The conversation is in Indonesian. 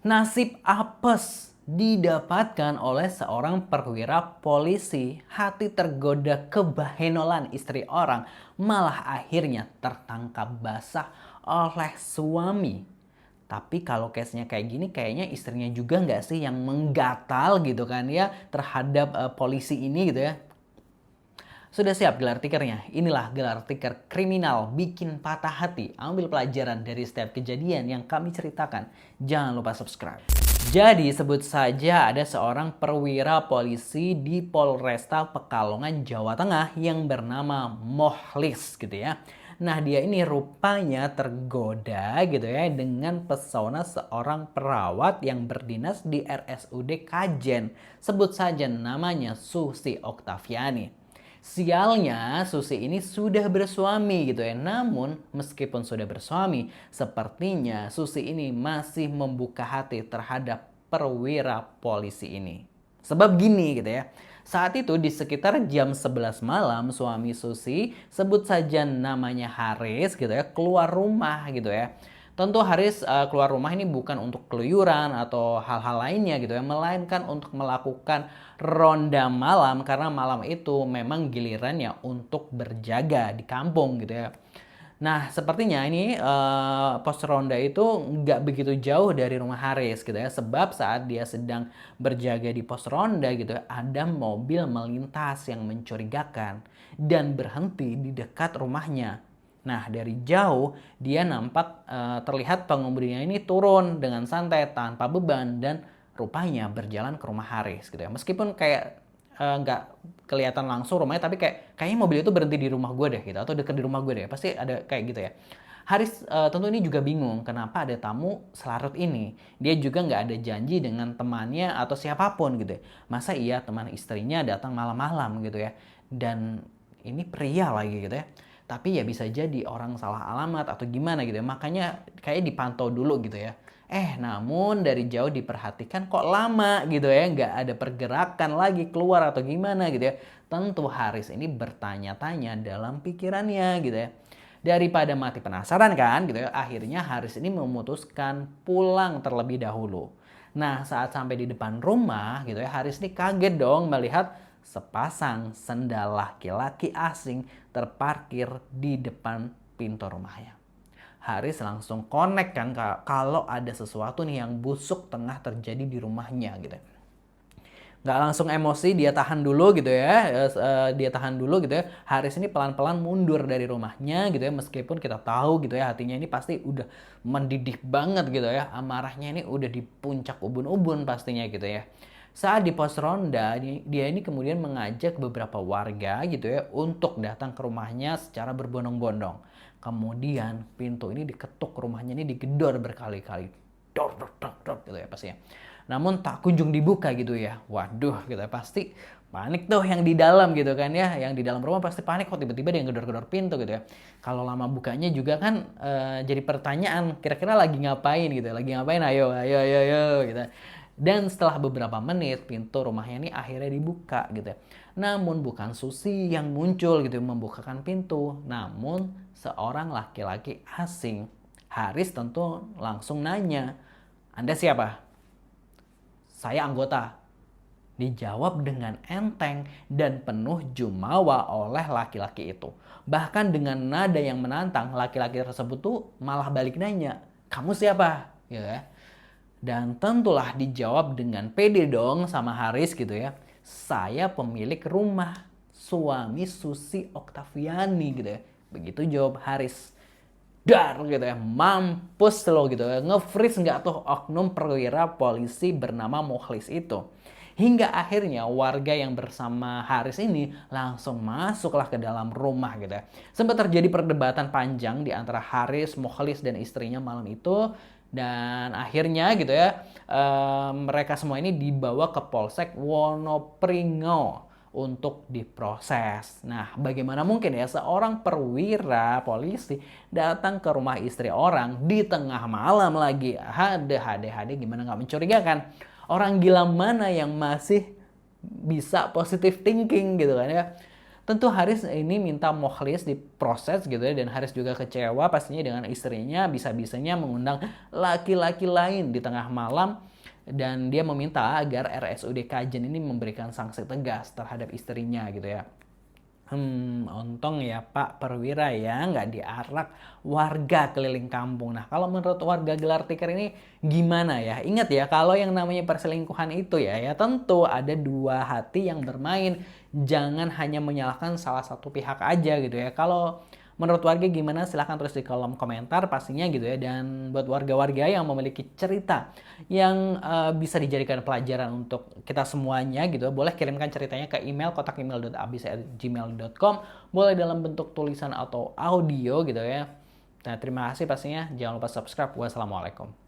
Nasib apes didapatkan oleh seorang perwira polisi. Hati tergoda kebahenolan istri orang, malah akhirnya tertangkap basah oleh suami. Tapi kalau case-nya kayak gini, kayaknya istrinya juga nggak sih yang menggatal gitu kan ya terhadap polisi ini gitu ya. Sudah siap gelar tikernya? Inilah gelar tiker kriminal bikin patah hati. Ambil pelajaran dari setiap kejadian yang kami ceritakan. Jangan lupa subscribe. Jadi sebut saja ada seorang perwira polisi di Polresta Pekalongan, Jawa Tengah yang bernama Mohlis gitu ya. Nah dia ini rupanya tergoda gitu ya dengan pesona seorang perawat yang berdinas di RSUD Kajen. Sebut saja namanya Susi Oktaviani. Sialnya Susi ini sudah bersuami gitu ya. Namun meskipun sudah bersuami, sepertinya Susi ini masih membuka hati terhadap perwira polisi ini. Sebab gini gitu ya. Saat itu di sekitar jam 11 malam suami Susi, sebut saja namanya Haris gitu ya, keluar rumah gitu ya. Tentu Haris keluar rumah ini bukan untuk keluyuran atau hal-hal lainnya gitu ya, melainkan untuk melakukan ronda malam karena malam itu memang gilirannya untuk berjaga di kampung gitu ya. Nah, sepertinya ini pos ronda itu nggak begitu jauh dari rumah Haris gitu ya, sebab saat dia sedang berjaga di pos ronda gitu ya, ada mobil melintas yang mencurigakan dan berhenti di dekat rumahnya. Nah, dari jauh dia nampak terlihat pengemudinya ini turun dengan santai tanpa beban dan rupanya berjalan ke rumah Haris gitu ya. Meskipun kayak nggak kelihatan langsung rumahnya, tapi kayaknya mobil itu berhenti di rumah gue deh gitu atau dekat di rumah gue deh. Pasti ada kayak gitu ya. Haris tentu ini juga bingung kenapa ada tamu selarut ini. Dia juga nggak ada janji dengan temannya atau siapapun gitu ya. Masa iya teman istrinya datang malam-malam gitu ya. Dan ini pria lagi gitu ya. Tapi ya bisa jadi orang salah alamat atau gimana gitu ya. Makanya kayak dipantau dulu gitu ya. Namun dari jauh diperhatikan kok lama gitu ya. Nggak ada pergerakan lagi keluar atau gimana gitu ya. Tentu Haris ini bertanya-tanya dalam pikirannya gitu ya. Daripada mati penasaran kan gitu ya. Akhirnya Haris ini memutuskan pulang terlebih dahulu. Nah saat sampai di depan rumah gitu ya. Haris ini kaget dong melihat sepasang sendal laki-laki asing terparkir di depan pintu rumahnya. Haris langsung connect kan kalau ada sesuatu nih yang busuk tengah terjadi di rumahnya gitu. Nggak langsung emosi, dia tahan dulu gitu ya. Dia tahan dulu gitu ya. Haris ini pelan-pelan mundur dari rumahnya gitu ya. Meskipun kita tahu gitu ya hatinya ini pasti udah mendidih banget gitu ya. Amarahnya ini udah di puncak ubun-ubun pastinya gitu ya. Saat di pos ronda, dia ini kemudian mengajak beberapa warga gitu ya untuk datang ke rumahnya secara berbondong-bondong. Kemudian pintu ini diketuk, rumahnya ini digedor berkali-kali. Dor, dor, dor, dor gitu ya pastinya. Namun tak kunjung dibuka gitu ya. Waduh gitu ya, pasti panik tuh yang di dalam gitu kan ya. Yang di dalam rumah pasti panik kok tiba-tiba dia gedor-gedor pintu gitu ya. Kalau lama bukanya juga kan jadi pertanyaan kira-kira lagi ngapain gitu ya. Lagi ngapain, ayo ayo ayo ayo gitu. Dan setelah beberapa menit pintu rumahnya ini akhirnya dibuka gitu ya. Namun bukan Susi yang muncul gitu membukakan pintu, namun seorang laki-laki asing. Haris tentu langsung nanya, "Anda siapa?" "Saya anggota." Dijawab dengan enteng dan penuh jumawa oleh laki-laki itu. Bahkan dengan nada yang menantang, laki-laki tersebut tuh malah balik nanya, "Kamu siapa?" Gitu ya. Dan tentulah dijawab dengan pede dong sama Haris gitu ya. "Saya pemilik rumah, suami Susi Oktaviani," gitu ya. Begitu jawab Haris. Dar gitu ya, mampus lo gitu ya. Nge-freeze nggak tuh oknum perwira polisi bernama Mohlis itu. Hingga akhirnya warga yang bersama Haris ini langsung masuklah ke dalam rumah gitu ya. Sempat terjadi perdebatan panjang di antara Haris, Mohlis dan istrinya malam itu. Dan akhirnya gitu ya, mereka semua ini dibawa ke Polsek Wonopringo untuk diproses. Nah, bagaimana mungkin ya seorang perwira polisi datang ke rumah istri orang di tengah malam lagi? Hade gimana nggak mencurigakan? Orang gila mana yang masih bisa positive thinking gitu kan ya? Tentu Haris ini minta Mokhlis diproses gitu ya, dan Haris juga kecewa pastinya dengan istrinya bisa-bisanya mengundang laki-laki lain di tengah malam, dan dia meminta agar RSUD Kajen ini memberikan sanksi tegas terhadap istrinya gitu ya. Untung ya Pak Perwira ya nggak diarak warga keliling kampung. Nah, kalau menurut warga Gelar Tikar ini gimana ya? Ingat ya, kalau yang namanya perselingkuhan itu ya tentu ada dua hati yang bermain. Jangan hanya menyalahkan salah satu pihak aja gitu ya. Kalau menurut warga gimana? Silahkan tulis di kolom komentar pastinya gitu ya. Dan buat warga-warga yang memiliki cerita yang bisa dijadikan pelajaran untuk kita semuanya gitu, boleh kirimkan ceritanya ke email kotakemail.abc@gmail.com, boleh dalam bentuk tulisan atau audio gitu ya. Nah, terima kasih pastinya. Jangan lupa subscribe. Wassalamualaikum.